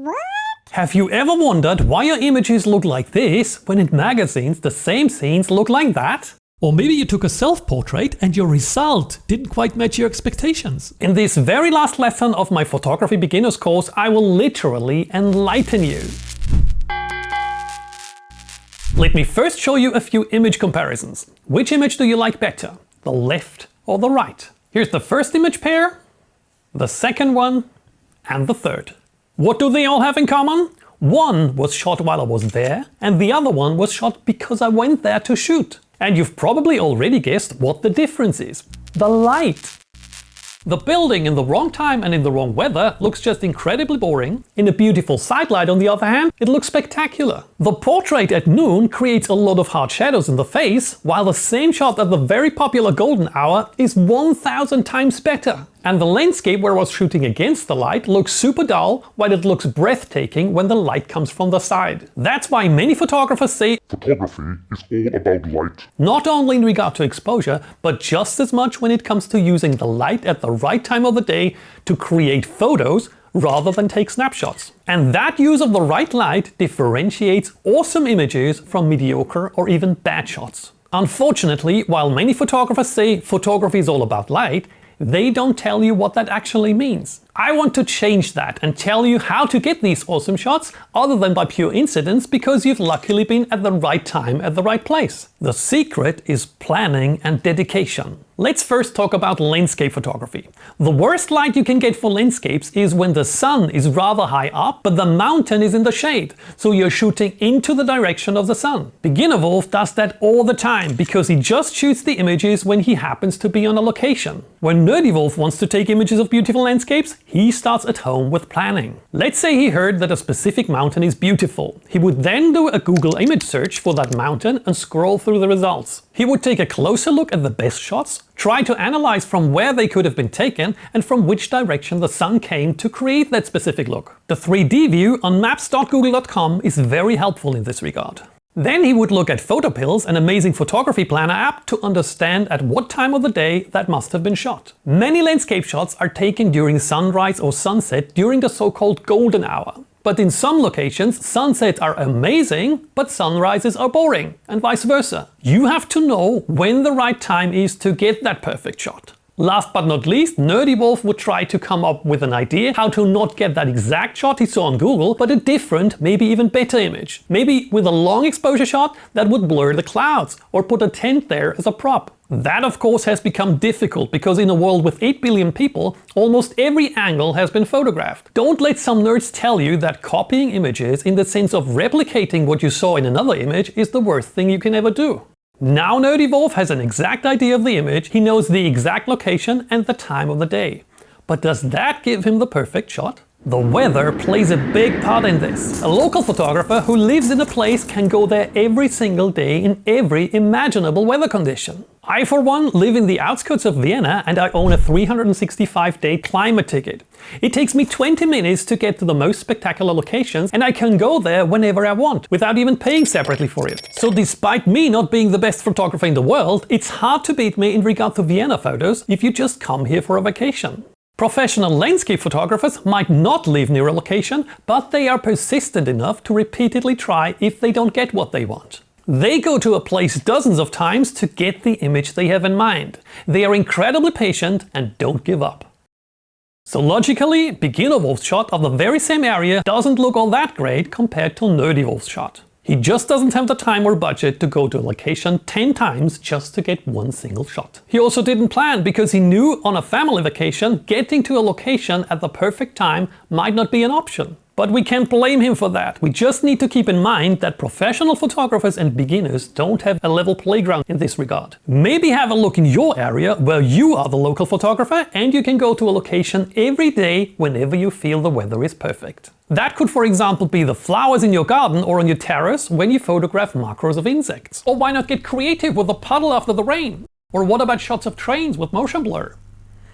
What? Have you ever wondered why your images look like this when in magazines the same scenes look like that? Or maybe you took a self-portrait and your result didn't quite match your expectations. In this very last lesson of my photography beginners course, I will literally enlighten you. Let me first show you a few image comparisons. Which image do you like better? The left or the right? Here's the first image pair, the second one, and the third. What do they all have in common? One was shot while I was there, and the other one was shot because I went there to shoot. And you've probably already guessed what the difference is. The light. The building in the wrong time and in the wrong weather looks just incredibly boring. In a beautiful sidelight, on the other hand, it looks spectacular. The portrait at noon creates a lot of hard shadows in the face, while the same shot at the very popular golden hour is 1000 times better. And the landscape where I was shooting against the light looks super dull, while it looks breathtaking when the light comes from the side. That's why many photographers say photography is all about light. Not only in regard to exposure, but just as much when it comes to using the light at the right time of the day to create photos rather than take snapshots. And that use of the right light differentiates awesome images from mediocre or even bad shots. Unfortunately, while many photographers say photography is all about light, they don't tell you what that actually means. I want to change that and tell you how to get these awesome shots other than by pure incidence because you've luckily been at the right time at the right place. The secret is planning and dedication. Let's first talk about landscape photography. The worst light you can get for landscapes is when the sun is rather high up but the mountain is in the shade, so you're shooting into the direction of the sun. Beginner Wolf does that all the time because he just shoots the images when he happens to be on a location. When Nerdy Wolf wants to take images of beautiful landscapes, he starts at home with planning. Let's say he heard that a specific mountain is beautiful. He would then do a Google image search for that mountain and scroll through the results. He would take a closer look at the best shots, try to analyze from where they could have been taken and from which direction the sun came to create that specific look. The 3D view on maps.google.com is very helpful in this regard. Then he would look at Photopills, an amazing photography planner app, to understand at what time of the day that must have been shot. Many landscape shots are taken during sunrise or sunset during the so-called golden hour. But in some locations, sunsets are amazing, but sunrises are boring, and vice versa. You have to know when the right time is to get that perfect shot. Last but not least, Nerdy Wolf would try to come up with an idea how to not get that exact shot he saw on Google, but a different, maybe even better image. Maybe with a long exposure shot that would blur the clouds, or put a tent there as a prop. That of course has become difficult because in a world with 8 billion people, almost every angle has been photographed. Don't let some nerds tell you that copying images in the sense of replicating what you saw in another image is the worst thing you can ever do. Now Nerdy Wolf has an exact idea of the image, he knows the exact location and the time of the day. But does that give him the perfect shot? The weather plays a big part in this. A local photographer who lives in a place can go there every single day in every imaginable weather condition. I for one live in the outskirts of Vienna and I own a 365-day climate ticket. It takes me 20 minutes to get to the most spectacular locations and I can go there whenever I want, without even paying separately for it. So despite me not being the best photographer in the world, it's hard to beat me in regard to Vienna photos if you just come here for a vacation. Professional landscape photographers might not live near a location, but they are persistent enough to repeatedly try if they don't get what they want. They go to a place dozens of times to get the image they have in mind. They are incredibly patient and don't give up. So logically, Beginner Wolf's shot of the very same area doesn't look all that great compared to Nerdy Wolf's shot. He just doesn't have the time or budget to go to a location 10 times just to get one single shot. He also didn't plan because he knew on a family vacation, getting to a location at the perfect time might not be an option. But we can't blame him for that. We just need to keep in mind that professional photographers and beginners don't have a level playground in this regard. Maybe have a look in your area where you are the local photographer and you can go to a location every day whenever you feel the weather is perfect. That could for example be the flowers in your garden or on your terrace when you photograph macros of insects. Or why not get creative with a puddle after the rain? Or what about shots of trains with motion blur?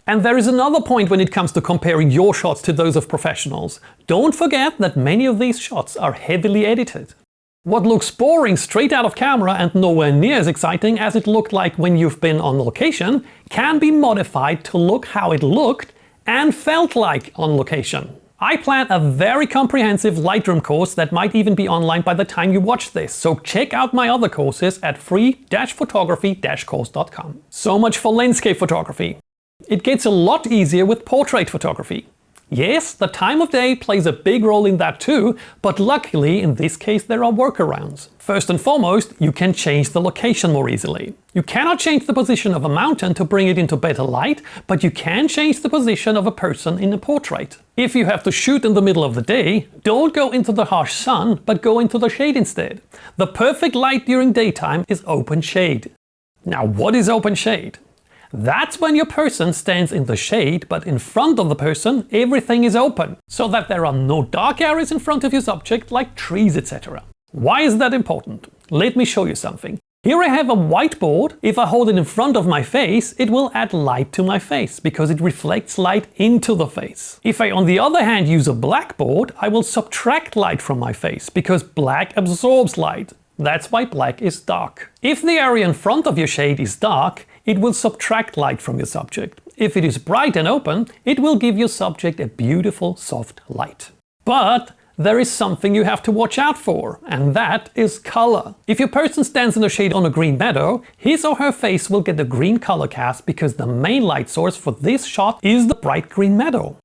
And there is another point when it comes to comparing your shots to those of professionals. Don't forget that many of these shots are heavily edited. What looks boring straight out of camera and nowhere near as exciting as it looked like when you've been on location can be modified to look how it looked and felt like on location. I plan a very comprehensive Lightroom course that might even be online by the time you watch this, so check out my other courses at free-photography-course.com. So much for landscape photography. It gets a lot easier with portrait photography. Yes, the time of day plays a big role in that too, but luckily in this case there are workarounds. First and foremost, you can change the location more easily. You cannot change the position of a mountain to bring it into better light, but you can change the position of a person in a portrait. If you have to shoot in the middle of the day, don't go into the harsh sun, but go into the shade instead. The perfect light during daytime is open shade. Now, what is open shade? That's when your person stands in the shade, but in front of the person everything is open, so that there are no dark areas in front of your subject like trees, etc. Why is that important? Let me show you something. Here I have a whiteboard. If I hold it in front of my face, it will add light to my face because it reflects light into the face. If I on the other hand use a blackboard, I will subtract light from my face because black absorbs light. That's why black is dark. If the area in front of your shade is dark, it will subtract light from your subject. If it is bright and open, it will give your subject a beautiful soft light. But there is something you have to watch out for, and that is color. If your person stands in the shade on a green meadow, his or her face will get a green color cast because the main light source for this shot is the bright green meadow.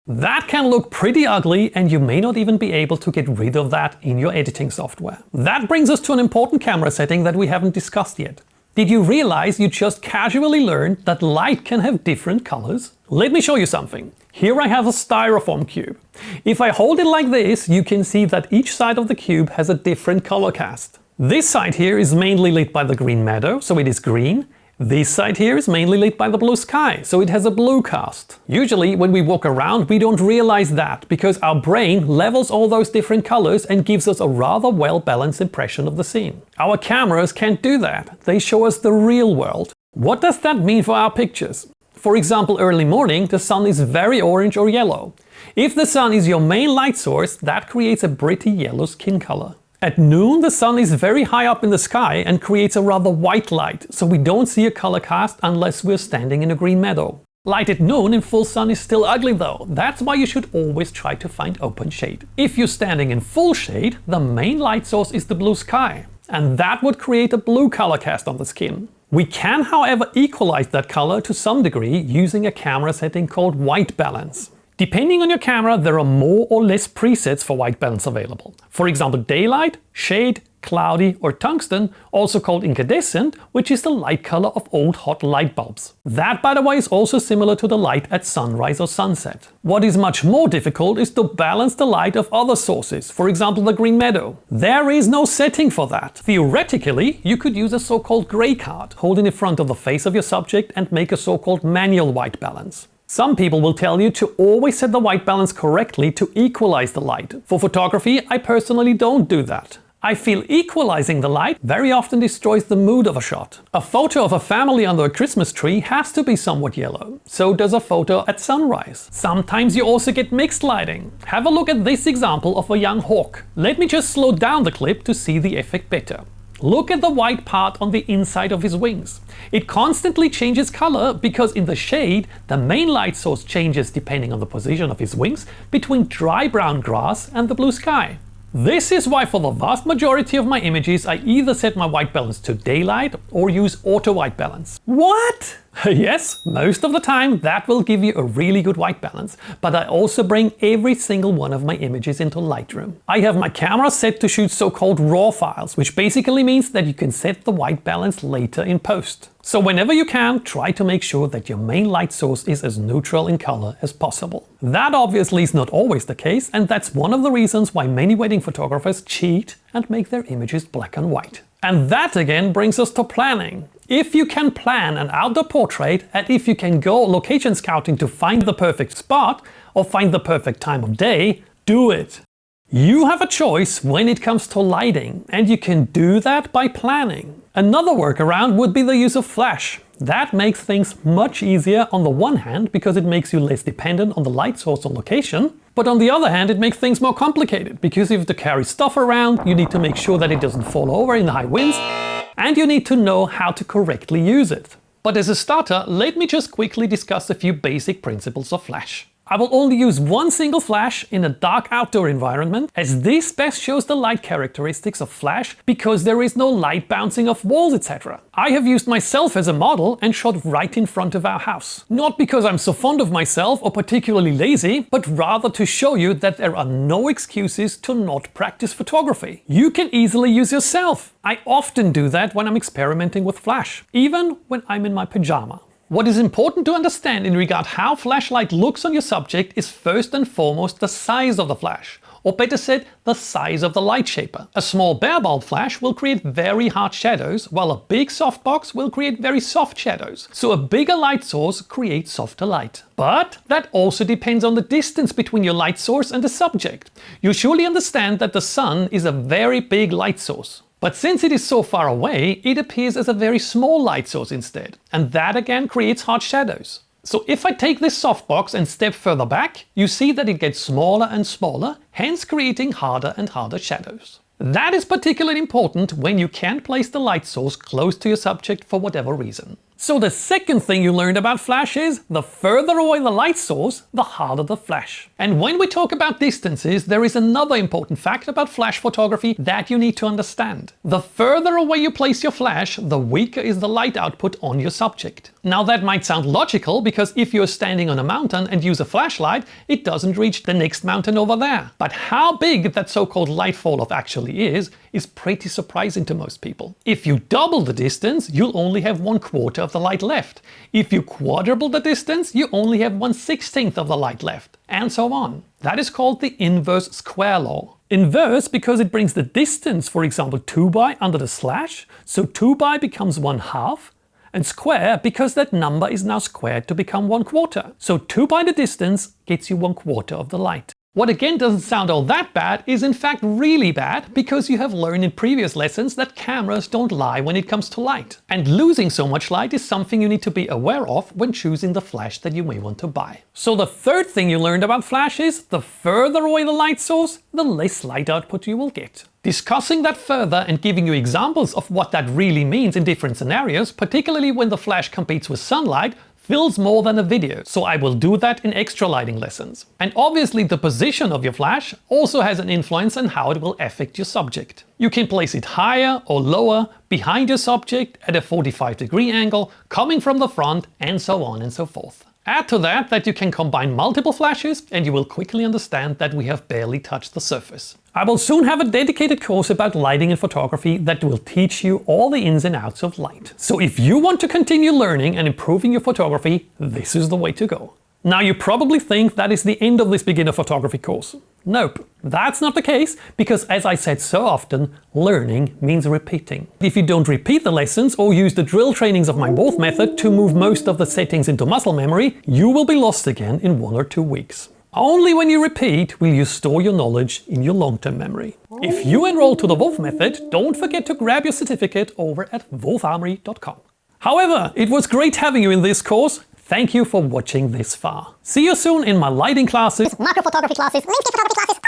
That can look pretty ugly, and you may not even be able to get rid of that in your editing software. That brings us to an important camera setting that we haven't discussed yet. Did you realize you just casually learned that light can have different colors? Let me show you something. Here I have a styrofoam cube. If I hold it like this, you can see that each side of the cube has a different color cast. This side here is mainly lit by the green meadow, so it is green. This side here is mainly lit by the blue sky, so it has a blue cast. Usually when we walk around we don't realize that, because our brain levels all those different colors and gives us a rather well-balanced impression of the scene. Our cameras can't do that. They show us the real world. What does that mean for our pictures? For example, early morning, the sun is very orange or yellow. If the sun is your main light source, that creates a pretty yellow skin color. At noon, the sun is very high up in the sky and creates a rather white light, so we don't see a color cast unless we're standing in a green meadow. Light at noon in full sun is still ugly though. That's why you should always try to find open shade. If you're standing in full shade, the main light source is the blue sky, and that would create a blue color cast on the skin. We can, however, equalize that color to some degree using a camera setting called white balance. Depending on your camera, there are more or less presets for white balance available. For example, daylight, shade, cloudy or tungsten, also called incandescent, which is the light color of old hot light bulbs. That, by the way, is also similar to the light at sunrise or sunset. What is much more difficult is to balance the light of other sources, for example the green meadow. There is no setting for that. Theoretically, you could use a so-called gray card, hold it in front of the face of your subject and make a so-called manual white balance. Some people will tell you to always set the white balance correctly to equalize the light. For photography, I personally don't do that. I feel equalizing the light very often destroys the mood of a shot. A photo of a family under a Christmas tree has to be somewhat yellow. So does a photo at sunrise. Sometimes you also get mixed lighting. Have a look at this example of a young hawk. Let me just slow down the clip to see the effect better. Look at the white part on the inside of his wings. It constantly changes color because in the shade, the main light source changes depending on the position of his wings between dry brown grass and the blue sky. This is why for the vast majority of my images I either set my white balance to daylight or use auto white balance. What? Yes, most of the time that will give you a really good white balance, but I also bring every single one of my images into Lightroom. I have my camera set to shoot so-called RAW files, which basically means that you can set the white balance later in post. So whenever you can, try to make sure that your main light source is as neutral in color as possible. That obviously is not always the case, and that's one of the reasons why many wedding photographers cheat and make their images black and white. And that again brings us to planning. If you can plan an outdoor portrait, and if you can go location scouting to find the perfect spot or find the perfect time of day, do it. You have a choice when it comes to lighting, and you can do that by planning. Another workaround would be the use of flash. That makes things much easier on the one hand because it makes you less dependent on the light source on location, but on the other hand it makes things more complicated because you have to carry stuff around, you need to make sure that it doesn't fall over in the high winds, and you need to know how to correctly use it. But as a starter, let me just quickly discuss a few basic principles of flash. I will only use one single flash in a dark outdoor environment, as this best shows the light characteristics of flash because there is no light bouncing off walls, etc. I have used myself as a model and shot right in front of our house. Not because I'm so fond of myself or particularly lazy, but rather to show you that there are no excuses to not practice photography. You can easily use yourself. I often do that when I'm experimenting with flash, even when I'm in my pajama. What is important to understand in regard how flashlight looks on your subject is first and foremost the size of the flash, or better said, the size of the light shaper. A small bare bulb flash will create very hard shadows, while a big softbox will create very soft shadows. So a bigger light source creates softer light. But that also depends on the distance between your light source and the subject. You surely understand that the sun is a very big light source. But since it is so far away, it appears as a very small light source instead, and that again creates hard shadows. So if I take this softbox and step further back, you see that it gets smaller and smaller, hence creating harder and harder shadows. That is particularly important when you can't place the light source close to your subject for whatever reason. So the second thing you learned about flash is, the further away the light source, the harder the flash. And when we talk about distances, there is another important fact about flash photography that you need to understand. The further away you place your flash, the weaker is the light output on your subject. Now that might sound logical, because if you're standing on a mountain and use a flashlight, it doesn't reach the next mountain over there. But how big that so-called light fall-off actually is pretty surprising to most people. If you double the distance, you'll only have 1/4 of the light left. If you quadruple the distance, you only have 1/16 of the light left, and so on. That is called the inverse square law. Inverse because it brings the distance, for example 2π, under the slash, so 2π becomes 1/2, and square because that number is now squared to become 1/4. So 2π the distance gets you 1/4 of the light. What again doesn't sound all that bad is in fact really bad, because you have learned in previous lessons that cameras don't lie when it comes to light. And losing so much light is something you need to be aware of when choosing the flash that you may want to buy. So the third thing you learned about flash is, the further away the light source, the less light output you will get. Discussing that further and giving you examples of what that really means in different scenarios, particularly when the flash competes with sunlight, fills more than a video, so I will do that in extra lighting lessons. And obviously the position of your flash also has an influence on how it will affect your subject. You can place it higher or lower, behind your subject, at a 45-degree angle, coming from the front, and so on and so forth. Add to that you can combine multiple flashes, and you will quickly understand that we have barely touched the surface. I will soon have a dedicated course about lighting in photography that will teach you all the ins and outs of light. So if you want to continue learning and improving your photography, this is the way to go. Now you probably think that is the end of this beginner photography course. Nope, that's not the case, because as I said so often, learning means repeating. If you don't repeat the lessons or use the drill trainings of my Wolf method to move most of the settings into muscle memory, you will be lost again in 1 or 2 weeks. Only when you repeat will you store your knowledge in your long-term memory. If you enroll to the Wolf method, don't forget to grab your certificate over at wolfarmory.com. However, it was great having you in this course. Thank you for watching this far. See you soon in my lighting classes, macro photography classes, landscape photography classes,